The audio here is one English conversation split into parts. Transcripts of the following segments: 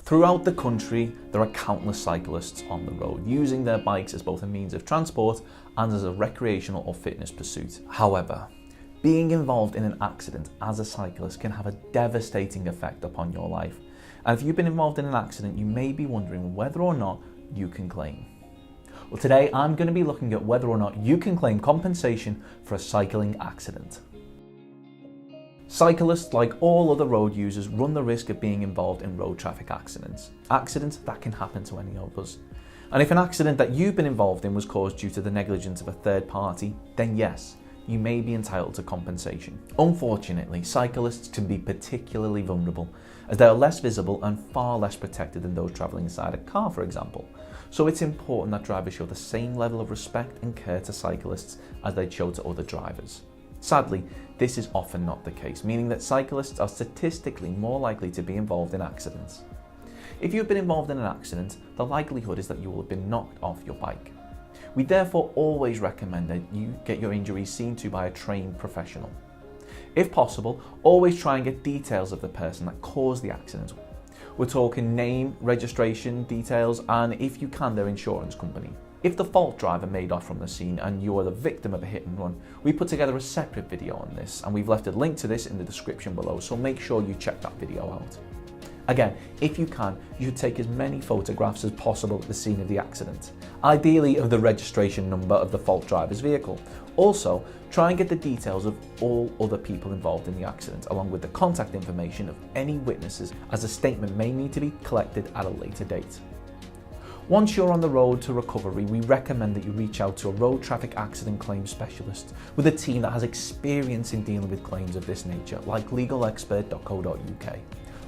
Throughout the country, there are countless cyclists on the road, using their bikes as both a means of transport and as a recreational or fitness pursuit. However, being involved in an accident as a cyclist can have a devastating effect upon your life. And if you've been involved in an accident, you may be wondering whether or not you can claim. Well, today I'm going to be looking at whether or not you can claim compensation for a cycling accident. Cyclists, like all other road users, run the risk of being involved in road traffic accidents. Accidents that can happen to any of us. And if an accident that you've been involved in was caused due to the negligence of a third party, then yes, you may be entitled to compensation. Unfortunately, cyclists can be particularly vulnerable as they are less visible and far less protected than those travelling inside a car, for example. So it's important that drivers show the same level of respect and care to cyclists as they show to other drivers. Sadly, this is often not the case, meaning that cyclists are statistically more likely to be involved in accidents. If you've been involved in an accident, the likelihood is that you will have been knocked off your bike. We therefore always recommend that you get your injuries seen to by a trained professional. If possible, always try and get details of the person that caused the accident. We're talking name, registration details, and if you can, their insurance company. If the fault driver made off from the scene and you are the victim of a hit and run, we put together a separate video on this and we've left a link to this in the description below, so make sure you check that video out. Again, if you can, you should take as many photographs as possible at the scene of the accident, ideally of the registration number of the fault driver's vehicle. Also, try and get the details of all other people involved in the accident, along with the contact information of any witnesses, as a statement may need to be collected at a later date. Once you're on the road to recovery, we recommend that you reach out to a road traffic accident claims specialist with a team that has experience in dealing with claims of this nature, like legalexpert.co.uk.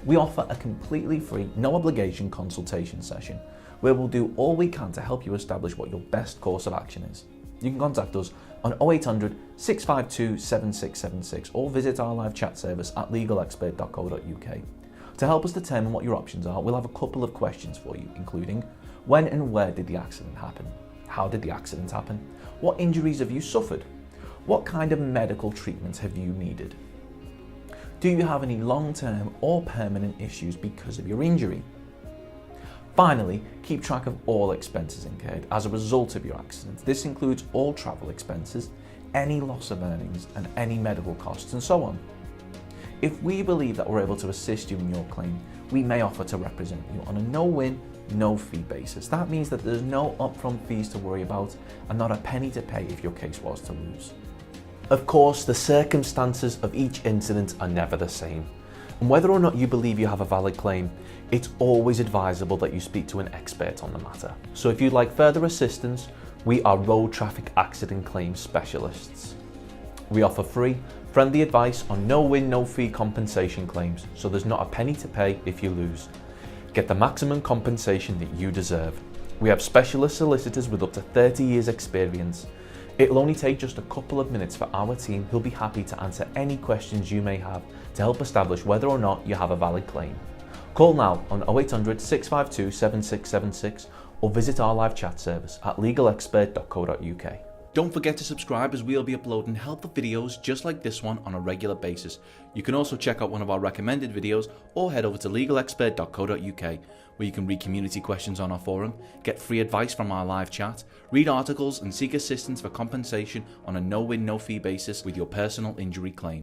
We offer a completely free, no obligation consultation session where we'll do all we can to help you establish what your best course of action is. You can contact us on 0800 652 7676 or visit our live chat service at legalexpert.co.uk. To help us determine what your options are, we'll have a couple of questions for you, including: when and where did the accident happen? How did the accident happen? What injuries have you suffered? What kind of medical treatments have you needed? Do you have any long-term or permanent issues because of your injury? Finally, keep track of all expenses incurred as a result of your accident. This includes all travel expenses, any loss of earnings, and any medical costs, and so on. If we believe that we're able to assist you in your claim, we may offer to represent you on a no-win, no-fee basis. That means that there's no upfront fees to worry about and not a penny to pay if your case was to lose. Of course, the circumstances of each incident are never the same, and whether or not you believe you have a valid claim, it's always advisable that you speak to an expert on the matter. So if you'd like further assistance, we are road traffic accident claims specialists. We offer free, friendly advice on no-win, no-fee compensation claims, so there's not a penny to pay if you lose. Get the maximum compensation that you deserve. We have specialist solicitors with up to 30 years experience. It'll only take just a couple of minutes for our team who'll be happy to answer any questions you may have to help establish whether or not you have a valid claim. Call now on 0800 652 7676 or visit our live chat service at legalexpert.co.uk. Don't forget to subscribe, as we'll be uploading helpful videos just like this one on a regular basis. You can also check out one of our recommended videos or head over to legalexpert.co.uk, where you can read community questions on our forum, get free advice from our live chat, read articles and seek assistance for compensation on a no-win, no-fee basis with your personal injury claim.